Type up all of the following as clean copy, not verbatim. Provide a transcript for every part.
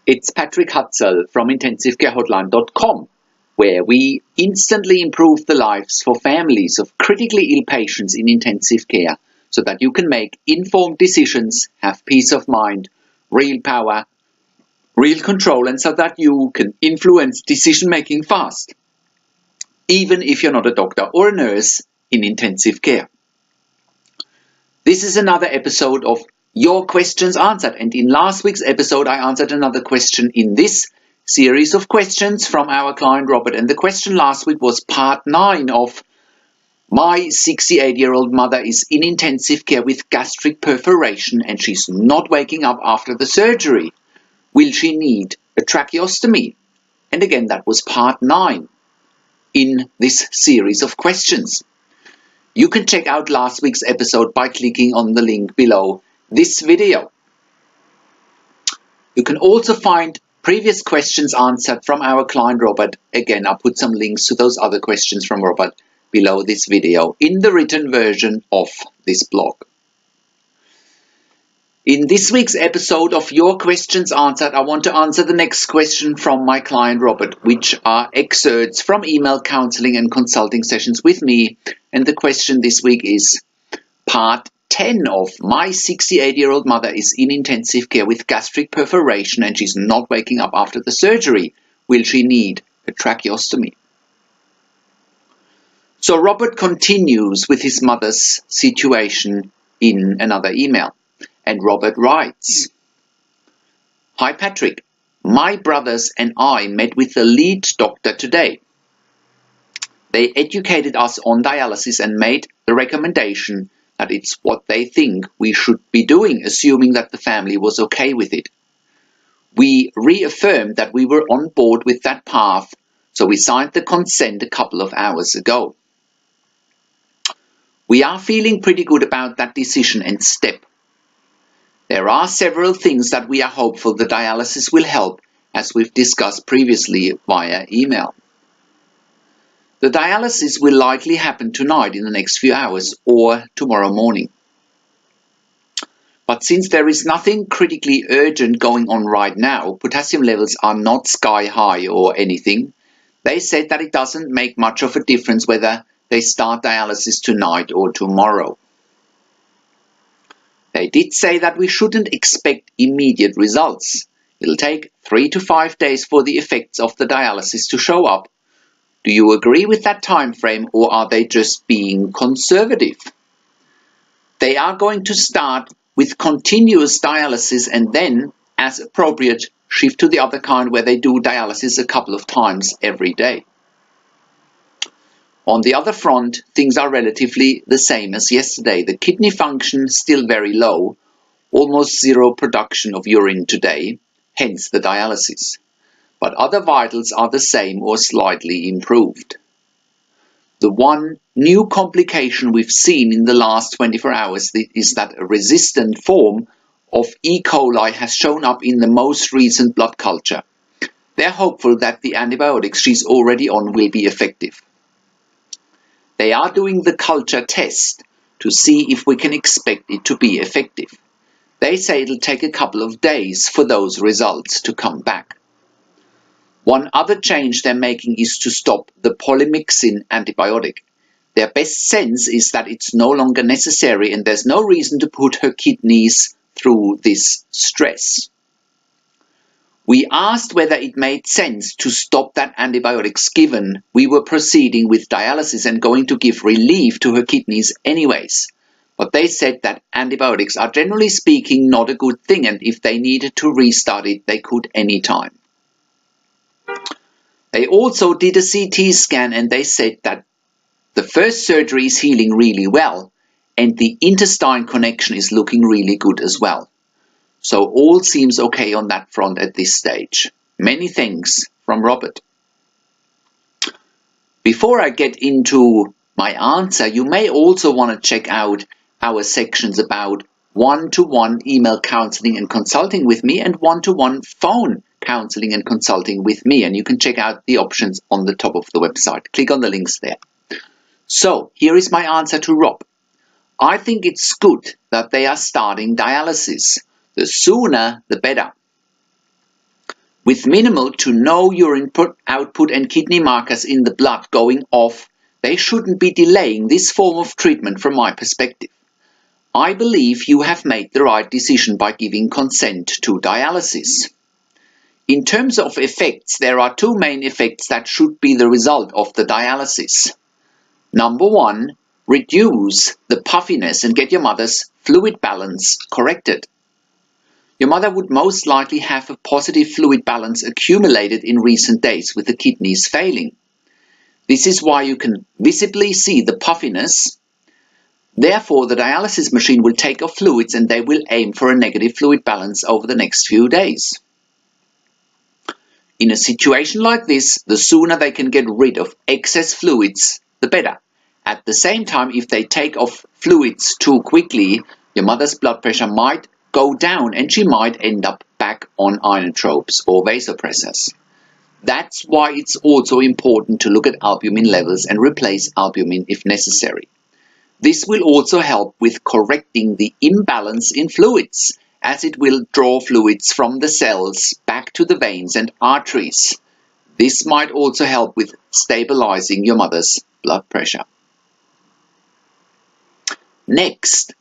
It's Patrick Hutzel from IntensiveCareHotline.com, where we instantly improve the lives for families of critically ill patients in intensive care so that you can make informed decisions, have peace of mind, real power, real control, and so that you can influence decision making fast, even if you're not a doctor or a nurse in intensive care. This is another episode of Your Questions Answered, and in last week's episode I answered another question in this series of questions from our client Robert, and the question last week was part 9 of my 68-year-old mother is in intensive care with gastric perforation and she's not waking up after the surgery. Will she need a tracheostomy? And again, that was part 9 in this series of questions. You can check out last week's episode by clicking on the link below this video. You can also find previous questions answered from our client Robert. Again, I'll put some links to those other questions from Robert below this video in the written version of this blog. In this week's episode of Your Questions Answered, I want to answer the next question from my client Robert, which are excerpts from email counseling and consulting sessions with me. And the question this week is part 10 of my 68-year-old mother is in intensive care with gastric perforation and she's not waking up after the surgery. Will she need a tracheostomy? So Robert continues with his mother's situation in another email. And Robert writes, "Hi Patrick, my brothers and I met with the lead doctor today. They educated us on dialysis and made the recommendation that it's what they think we should be doing, assuming that the family was okay with it. We reaffirmed that we were on board with that path, so we signed the consent a couple of hours ago. We are feeling pretty good about that decision and step. There are several things that we are hopeful the dialysis will help, as we've discussed previously via email. The dialysis will likely happen tonight in the next few hours or tomorrow morning. But since there is nothing critically urgent going on right now, potassium levels are not sky high or anything, they said that it doesn't make much of a difference whether they start dialysis tonight or tomorrow. They did say that we shouldn't expect immediate results. It'll take 3 to 5 days for the effects of the dialysis to show up. Do you agree with that time frame, or are they just being conservative? They are going to start with continuous dialysis and then, as appropriate, shift to the other kind where they do dialysis a couple of times every day. On the other front, things are relatively the same as yesterday. The kidney function is still very low, almost zero production of urine today, hence the dialysis. But other vitals are the same or slightly improved. The one new complication we've seen in the last 24 hours is that a resistant form of E. coli has shown up in the most recent blood culture. They're hopeful that the antibiotics she's already on will be effective. They are doing the culture test to see if we can expect it to be effective. They say it'll take a couple of days for those results to come back. One other change they're making is to stop the polymyxin antibiotic. Their best sense is that it's no longer necessary and there's no reason to put her kidneys through this stress. We asked whether it made sense to stop that antibiotics given we were proceeding with dialysis and going to give relief to her kidneys anyways. But they said that antibiotics are generally speaking not a good thing, and if they needed to restart it, they could anytime. They also did a CT scan and they said that the first surgery is healing really well and the intestine connection is looking really good as well. So all seems okay on that front at this stage. Many thanks from Robert. Before I get into my answer, you may also want to check out our sections about one-to-one email counseling and consulting with me and one-to-one phone counseling and consulting with me. And you can check out the options on the top of the website. Click on the links there. So here is my answer to Rob. I think it's good that they are starting dialysis. The sooner, the better. With minimal to no urine output and kidney markers in the blood going off, they shouldn't be delaying this form of treatment from my perspective. I believe you have made the right decision by giving consent to dialysis. In terms of effects, there are two main effects that should be the result of the dialysis. Number one, reduce the puffiness and get your mother's fluid balance corrected. Your mother would most likely have a positive fluid balance accumulated in recent days with the kidneys failing. This is why you can visibly see the puffiness. Therefore, the dialysis machine will take off fluids and they will aim for a negative fluid balance over the next few days. In a situation like this, the sooner they can get rid of excess fluids, the better. At the same time, if they take off fluids too quickly, your mother's blood pressure might go down and she might end up back on inotropes or vasopressors. That's why it's also important to look at albumin levels and replace albumin if necessary. This will also help with correcting the imbalance in fluids, as it will draw fluids from the cells back to the veins and arteries. This might also help with stabilizing your mother's blood pressure. Next,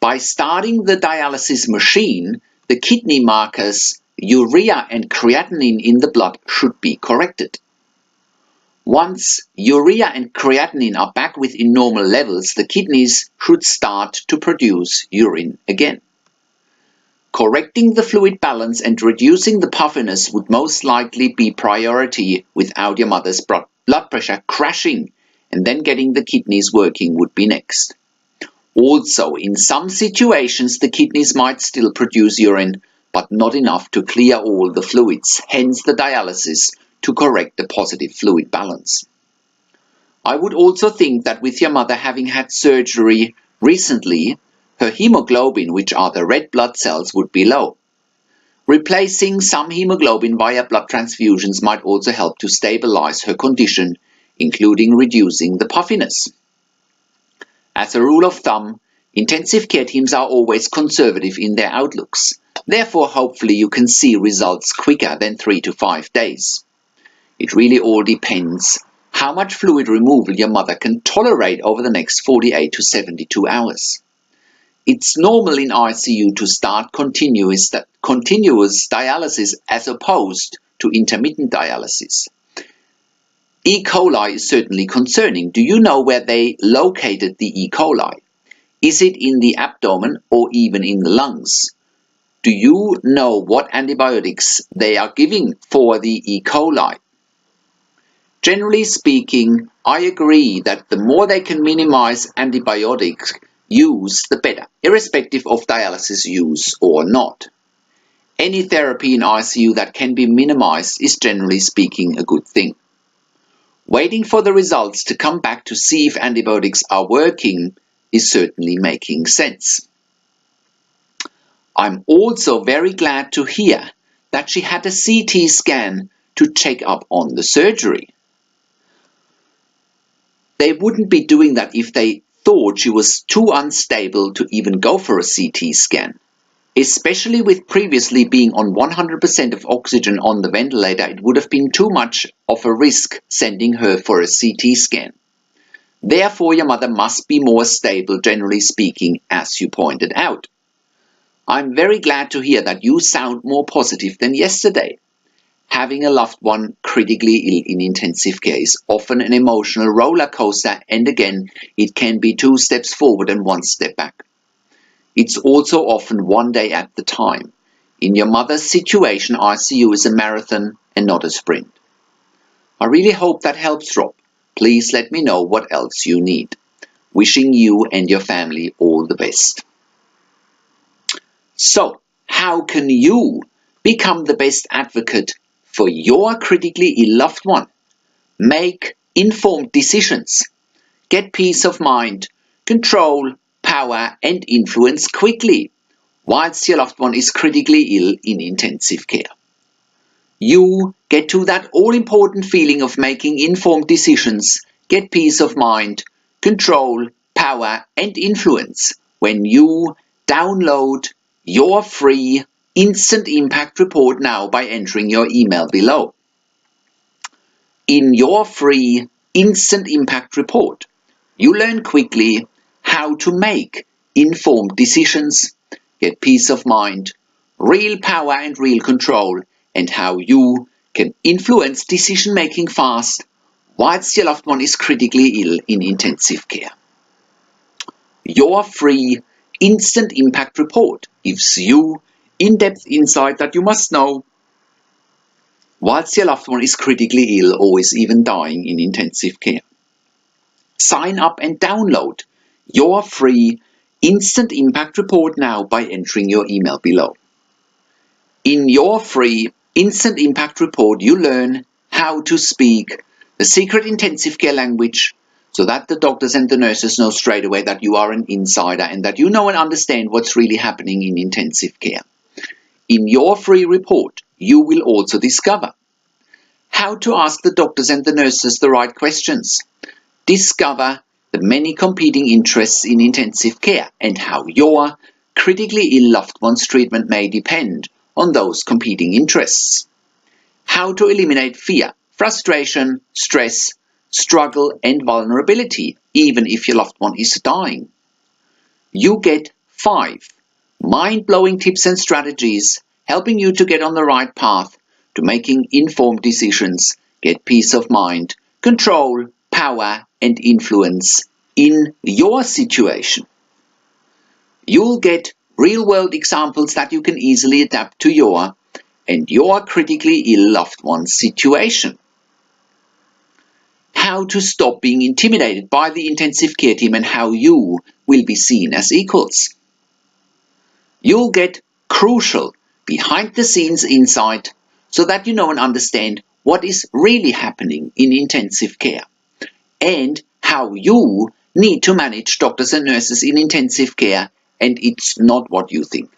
by starting the dialysis machine, the kidney markers, urea and creatinine in the blood should be corrected. Once urea and creatinine are back within normal levels, the kidneys should start to produce urine again. Correcting the fluid balance and reducing the puffiness would most likely be priority without your mother's blood pressure crashing, and then getting the kidneys working would be next. Also, in some situations, the kidneys might still produce urine, but not enough to clear all the fluids, hence the dialysis to correct the positive fluid balance. I would also think that with your mother having had surgery recently, her hemoglobin, which are the red blood cells, would be low. Replacing some hemoglobin via blood transfusions might also help to stabilize her condition, including reducing the puffiness. As a rule of thumb, intensive care teams are always conservative in their outlooks. Therefore, hopefully you can see results quicker than 3 to 5 days. It really all depends how much fluid removal your mother can tolerate over the next 48 to 72 hours. It's normal in ICU to start continuous dialysis as opposed to intermittent dialysis. E. coli is certainly concerning. Do you know where they located the E. coli? Is it in the abdomen or even in the lungs? Do you know what antibiotics they are giving for the E. coli? Generally speaking, I agree that the more they can minimize antibiotics use, the better, irrespective of dialysis use or not. Any therapy in ICU that can be minimized is generally speaking a good thing. Waiting for the results to come back to see if antibiotics are working is certainly making sense. I'm also very glad to hear that she had a CT scan to check up on the surgery. They wouldn't be doing that if they thought she was too unstable to even go for a CT scan. Especially with previously being on 100% of oxygen on the ventilator, it would have been too much of a risk sending her for a CT scan. Therefore, your mother must be more stable, generally speaking, as you pointed out. I'm very glad to hear that you sound more positive than yesterday. Having a loved one critically ill in intensive care is often an emotional roller coaster, and again, it can be 2 steps forward and 1 step back. It's also often 1 day at the time. In your mother's situation, ICU is a marathon and not a sprint. I really hope that helps, Rob. Please let me know what else you need. Wishing you and your family all the best. So, how can you become the best advocate for your critically ill loved one? Make informed decisions. Get peace of mind, control, power and influence quickly whilst your loved one is critically ill in intensive care. You get to that all-important feeling of making informed decisions, get peace of mind, control, power and influence when you download your free instant impact report now by entering your email below. In your free instant impact report, you learn quickly how to make informed decisions, get peace of mind, real power and real control, and how you can influence decision making fast whilst your loved one is critically ill in intensive care. Your free instant impact report gives you in-depth insight that you must know whilst your loved one is critically ill or is even dying in intensive care. Sign up and download your free instant impact report now by entering your email below. In your free instant impact report, you learn how to speak the secret intensive care language so that the doctors and the nurses know straight away that you are an insider and that you know and understand what's really happening in intensive care. In your free report, you will also discover how to ask the doctors and the nurses the right questions, discover the many competing interests in intensive care and how your critically ill loved one's treatment may depend on those competing interests, how to eliminate fear, frustration, stress, struggle and vulnerability even if your loved one is dying. You get 5 mind-blowing tips and strategies helping you to get on the right path to making informed decisions, get peace of mind, control, power and influence in your situation. You'll get real-world examples that you can easily adapt to your and your critically ill loved one's situation. How to stop being intimidated by the intensive care team and how you will be seen as equals. You'll get crucial behind-the-scenes insight so that you know and understand what is really happening in intensive care and how you need to manage doctors and nurses in intensive care, and it's not what you think.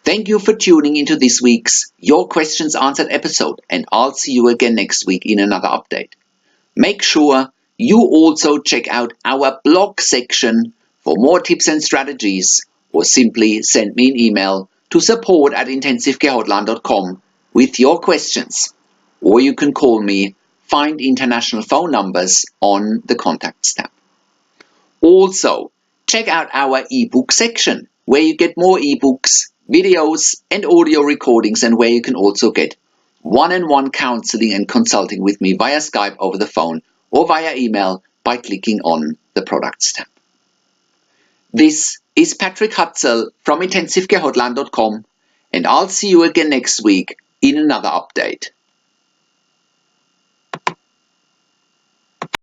Thank you for tuning into this week's Your Questions Answered episode, and I'll see you again next week in another update. Make sure you also check out our blog section for more tips and strategies, or simply send me an email to support@intensivecarehotline.com with your questions, or you can call me. Find international phone numbers on the Contacts tab. Also, check out our ebook section where you get more ebooks, videos and audio recordings, and where you can also get one-on-one counseling and consulting with me via Skype, over the phone or via email by clicking on the Products tab. This is Patrick Hutzel from intensivecarehotline.com, and I'll see you again next week in another update.